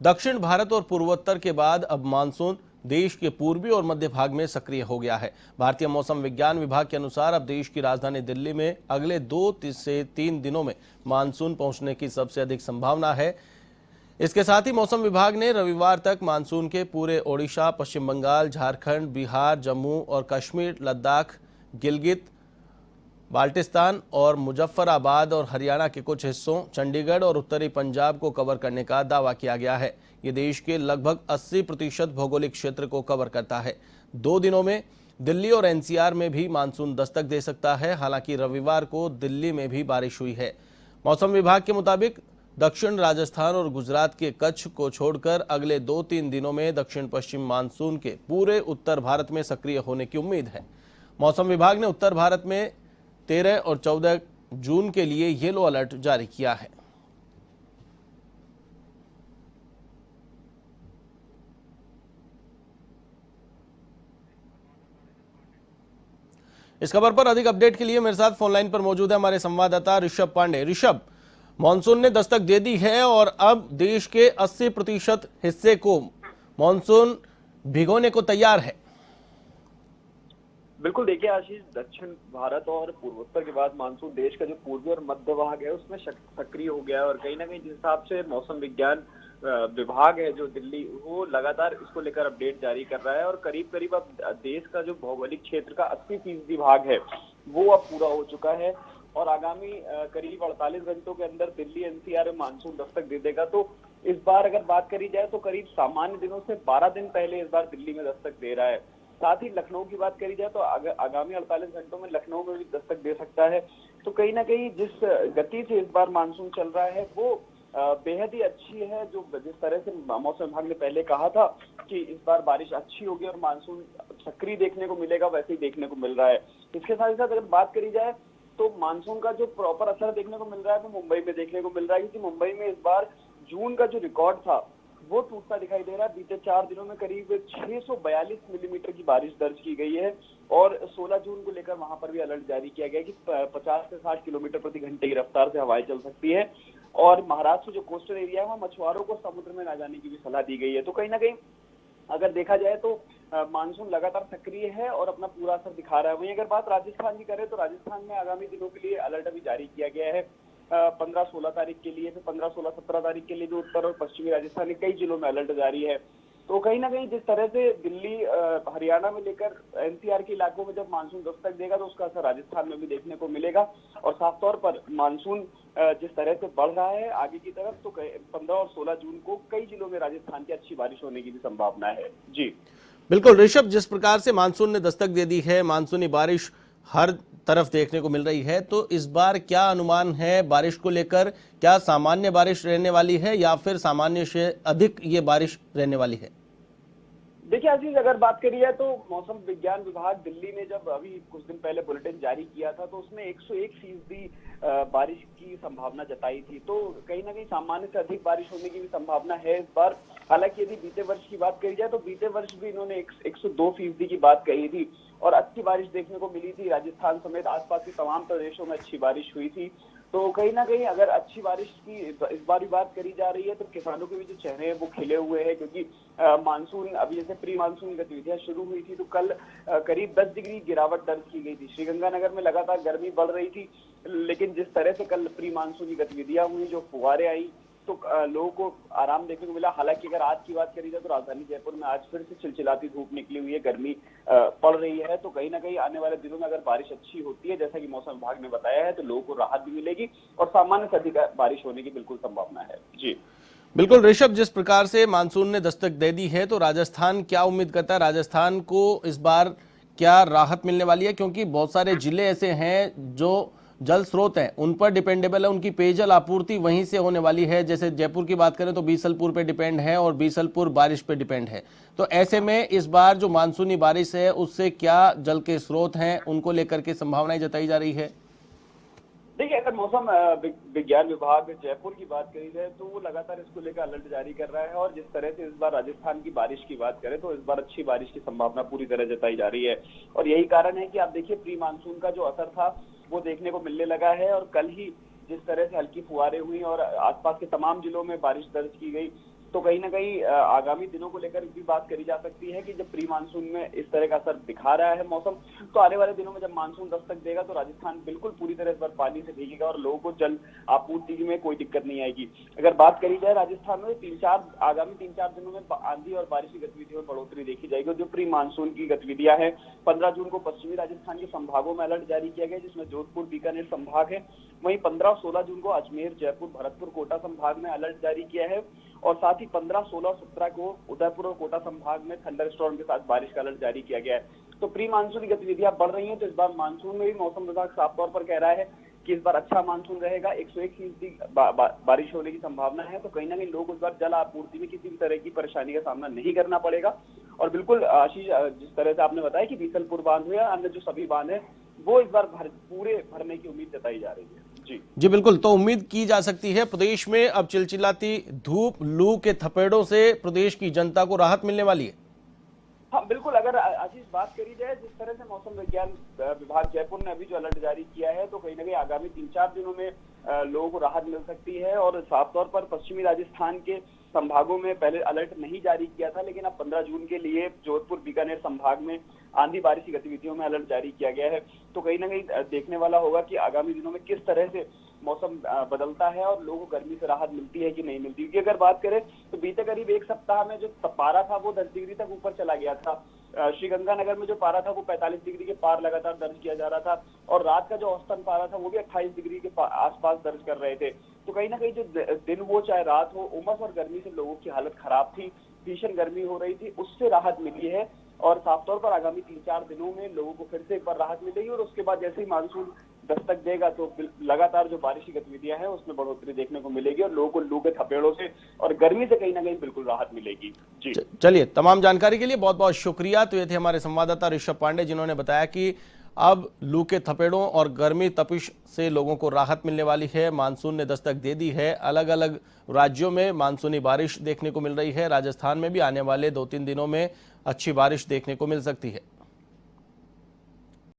दक्षिण भारत और पूर्वोत्तर के बाद अब मानसून देश के पूर्वी और मध्य भाग में सक्रिय हो गया है। भारतीय मौसम विज्ञान विभाग के अनुसार अब देश की राजधानी दिल्ली में अगले 2 से 3 दिनों में मानसून पहुंचने की सबसे अधिक संभावना है। इसके साथ ही मौसम विभाग ने रविवार तक मानसून के पूरे ओडिशा, पश्चिम बंगाल, झारखंड, बिहार, जम्मू और कश्मीर, लद्दाख, गिलगित बाल्टिस्तान और मुजफ्फराबाद और हरियाणा के कुछ हिस्सों, चंडीगढ़ और उत्तरी पंजाब को कवर करने का दावा किया गया है। ये देश के लगभग 80% भौगोलिक क्षेत्र को कवर करता है। 2 दिनों में दिल्ली और एनसीआर में भी मानसून दस्तक दे सकता है। हालांकि रविवार को दिल्ली में भी बारिश हुई है। मौसम विभाग के मुताबिक दक्षिण राजस्थान और गुजरात के कच्छ को छोड़कर अगले 2-3 दिनों में दक्षिण पश्चिम मानसून के पूरे उत्तर भारत में सक्रिय होने की उम्मीद है। मौसम विभाग ने उत्तर भारत में 13 और 14 जून के लिए येलो अलर्ट जारी किया है। इस खबर पर अधिक अपडेट के लिए मेरे साथ फोन लाइन पर मौजूद है हमारे संवाददाता ऋषभ पांडे। ऋषभ, मानसून ने दस्तक दे दी है और अब देश के 80% हिस्से को मानसून भिगोने को तैयार है। बिल्कुल, देखिए आशीष, दक्षिण भारत और पूर्वोत्तर के बाद मानसून देश का जो पूर्वी और मध्य भाग है उसमें सक्रिय हो गया है। और कहीं ना कहीं जिस हिसाब से मौसम विज्ञान विभाग है जो दिल्ली, वो लगातार इसको लेकर अपडेट जारी कर रहा है। और करीब करीब अब देश का जो भौगोलिक क्षेत्र का 80% भाग है वो अब पूरा हो चुका है। और आगामी करीब 48 घंटों के अंदर दिल्ली एनसीआर में मानसून दस्तक दे देगा। तो इस बार अगर बात करी जाए तो करीब सामान्य दिनों से 12 दिन पहले इस बार दिल्ली में दस्तक दे रहा है। साथ ही लखनऊ की बात करी जाए तो आगामी 48 घंटों में लखनऊ में भी दस्तक दे सकता है। तो कहीं ना कहीं जिस गति से इस बार मानसून चल रहा है वो बेहद ही अच्छी है। जो जिस तरह से मौसम विभाग ने पहले कहा था कि इस बार बारिश अच्छी होगी और मानसून सक्रिय देखने को मिलेगा, वैसे ही देखने को मिल रहा है। इसके साथ ही साथ अगर बात करी जाए तो मानसून का जो प्रॉपर असर देखने को मिल रहा है वो मुंबई में देखने को मिल रहा है, क्योंकि मुंबई में इस बार जून का जो रिकॉर्ड था वो टूटता दिखाई दे रहा है। बीते 4 दिनों में करीब 642 मिलीमीटर की बारिश दर्ज की गई है। और 16 जून को लेकर वहां पर भी अलर्ट जारी किया गया कि 50 से 60 किलोमीटर प्रति घंटे की रफ्तार से हवाएं चल सकती है। और महाराष्ट्र जो कोस्टल एरिया है वहाँ मछुआरों को समुद्र में न जाने की भी सलाह दी गई है। तो कहीं ना कहीं अगर देखा जाए तो मानसून लगातार सक्रिय है और अपना पूरा असर दिखा रहा है। वहीं अगर बात राजस्थान की करें तो राजस्थान में आगामी दिनों के लिए अलर्ट अभी जारी किया गया है 15-16 तारीख के लिए, फिर 15-16-17 तारीख के लिए जो उत्तर और पश्चिमी राजस्थान के कई जिलों में अलर्ट जारी है। तो कहीं ना कहीं जिस तरह से दिल्ली हरियाणा में लेकर एनसीआर के इलाकों में जब मानसून दस्तक देगा तो उसका असर राजस्थान में भी देखने को मिलेगा। और साफ तौर पर मानसून जिस तरह से बढ़ रहा है आगे की तरफ, तो 15 और 16 जून को कई जिलों में राजस्थान की अच्छी बारिश होने की भी संभावना है। जी बिल्कुल ऋषभ, जिस प्रकार से मानसून ने दस्तक दे दी है, मानसूनी बारिश हर तरफ देखने को मिल रही है, तो इस बार क्या अनुमान है बारिश को लेकर? क्या सामान्य बारिश रहने वाली है या फिर सामान्य से अधिक ये बारिश रहने वाली है? देखिए आशीष, अगर बात करी जाए तो मौसम विज्ञान विभाग दिल्ली ने जब अभी कुछ दिन पहले बुलेटिन जारी किया था तो उसमें 101% बारिश की संभावना जताई थी। तो कहीं ना कहीं सामान्य से अधिक बारिश होने की भी संभावना है इस बार। हालांकि यदि बीते वर्ष की बात करी जाए तो बीते वर्ष भी इन्होंने 102% की बात कही थी और अच्छी बारिश देखने को मिली थी। राजस्थान समेत आसपास के तमाम प्रदेशों में अच्छी बारिश हुई थी। तो कहीं ना कहीं अगर अच्छी बारिश की इस बार भी बात करी जा रही है तो किसानों के भी जो चेहरे हैं वो खिले हुए हैं, क्योंकि मानसून अभी जैसे प्री मानसून गतिविधियां शुरू हुई थी तो कल करीब 10 डिग्री गिरावट दर्ज की गई थी। श्रीगंगानगर में लगातार गर्मी बढ़ रही थी, लेकिन जिस तरह से कल प्री मानसून की गतिविधियां हुई, जो फुहारें आई, तो लोगों को आराम देखने को मिला। हालांकि अगर आज की बात करी जाए तो राजधानी जयपुर में आज फिर से चिलचिलाती धूप निकली हुई है, गर्मी पड़ रही है। तो कहीं ना कहीं आने वाले दिनों में अगर बारिश अच्छी होती है जैसा कि मौसम विभाग ने बताया है तो लोगों को राहत भी मिलेगी और सामान्य से अधिक बारिश होने की बिल्कुल संभावना है। जी बिल्कुल ऋषभ, जिस प्रकार से मानसून ने दस्तक दे दी है तो राजस्थान क्या उम्मीद करता है? राजस्थान को इस बार क्या राहत मिलने वाली है? क्योंकि बहुत सारे जिले ऐसे हैं जो जल स्रोत हैं उन पर डिपेंडेबल है, उनकी पेयजल आपूर्ति वहीं से होने वाली है। जैसे जयपुर की बात करें तो बीसलपुर पे डिपेंड है और बीसलपुर बारिश पे डिपेंड है। तो ऐसे में इस बार जो मानसूनी बारिश है उससे क्या जल के स्रोत हैं उनको लेकर के संभावनाएं जताई जा रही है? देखिए, अगर मौसम विज्ञान विभाग जयपुर की बात करी जाए तो वो लगातार इसको लेकर अलर्ट जारी कर रहा है। और जिस तरह से इस बार राजस्थान की बारिश की बात करें तो इस बार अच्छी बारिश की संभावना पूरी तरह जताई जा रही है। और यही कारण है कि आप देखिए प्री मानसून का जो असर था वो देखने को मिलने लगा है। और कल ही जिस तरह से हल्की फुहारें हुई और आसपास के तमाम जिलों में बारिश दर्ज की गई, तो कहीं ना कहीं आगामी दिनों को लेकर भी बात करी जा सकती है कि जब प्री मानसून में इस तरह का असर दिखा रहा है मौसम, तो आने वाले दिनों में जब मानसून दस्तक देगा तो राजस्थान बिल्कुल पूरी तरह इस बार पानी से भीगेगा और लोगों को जल आपूर्ति में कोई दिक्कत नहीं आएगी। अगर बात करी जाए राजस्थान में आगामी 3-4 दिनों में आंधी और बारिश की गतिविधियों में बढ़ोतरी देखी जाएगी। जो प्री मानसून की गतिविधियां हैं, 15 जून को पश्चिमी राजस्थान के संभागों में अलर्ट जारी किया गया, जिसमें जोधपुर बीकानेर संभाग है। वहीं 15 और 16 जून को अजमेर, जयपुर, भरतपुर, कोटा संभाग में अलर्ट जारी किया है और साथ ही 15, 16 और 17 को उदयपुर और कोटा संभाग में थंडर स्टॉर्म के साथ बारिश का अलर्ट जारी किया गया है। तो प्री मानसून की गतिविधियां बढ़ रही हैं, तो इस बार मानसून में भी मौसम विभाग साफ तौर पर कह रहा है कि इस बार अच्छा मानसून रहेगा, 101% बारिश होने की संभावना है। तो कहीं ना कहीं लोग इस बार जल आपूर्ति में किसी भी तरह की परेशानी का सामना नहीं करना पड़ेगा। और बिल्कुल आशीष, जिस तरह से आपने बताया कि बीसलपुर बांध हो या अन्य जो सभी बांध है वो इस बार पूरे भरने की उम्मीद जताई जा रही है। जी बिल्कुल। तो उम्मीद की जा सकती है प्रदेश में अब चिलचिलाती धूप, लू के थपेड़ों से प्रदेश की जनता को राहत मिलने वाली है। हाँ बिल्कुल, अगर आशीष बात करी जाए जिस तरह से मौसम विज्ञान विभाग जयपुर ने अभी जो अलर्ट जारी किया है, तो कहीं ना कहीं आगामी 3-4 दिनों में लोगों को राहत मिल सकती है। और साफ तौर पर पश्चिमी राजस्थान के संभागों में पहले अलर्ट नहीं जारी किया था, लेकिन अब 15 जून के लिए जोधपुर बीकानेर संभाग में आंधी बारिश की गतिविधियों में अलर्ट जारी किया गया है। तो कहीं ना कहीं देखने वाला होगा कि आगामी दिनों में किस तरह से मौसम बदलता है और लोगों को गर्मी से राहत मिलती है कि नहीं मिलती। क्योंकि अगर बात करें तो बीते करीब एक सप्ताह में जो पारा था वो 10 डिग्री तक ऊपर चला गया था। श्रीगंगानगर में जो पारा था वो 45 डिग्री के पार लगातार दर्ज किया जा रहा था और रात का जो औसतन पारा था वो भी 28 डिग्री के आसपास दर्ज कर रहे थे। तो कहीं ना कहीं जो दिन हो चाहे रात हो, उमस और गर्मी से लोगों की हालत खराब थी, भीषण गर्मी हो रही थी, उससे राहत मिली है। और साफ तौर पर आगामी 3-4 दिनों में लोगों को फिर से एक बार राहत मिलेगी और उसके बाद जैसे ही मानसून दस्तक देगा तो लगातार जो बारिश की गतिविधियां हैं उसमें बढ़ोतरी देखने को मिलेगी और लोगों को लू के थपेड़ों से और गर्मी से कहीं ना कहीं बिल्कुल राहत मिलेगी। जी चलिए, तमाम जानकारी के लिए बहुत बहुत शुक्रिया। तो ये थे हमारे संवाददाता ऋषभ पांडे, जिन्होंने बताया कि अब लू के थपेड़ों और गर्मी तपिश से लोगों को राहत मिलने वाली है। मानसून ने दस्तक दे दी है, अलग अलग राज्यों में मानसूनी बारिश देखने को मिल रही है। राजस्थान में भी आने वाले 2-3 दिनों में अच्छी बारिश देखने को मिल सकती है।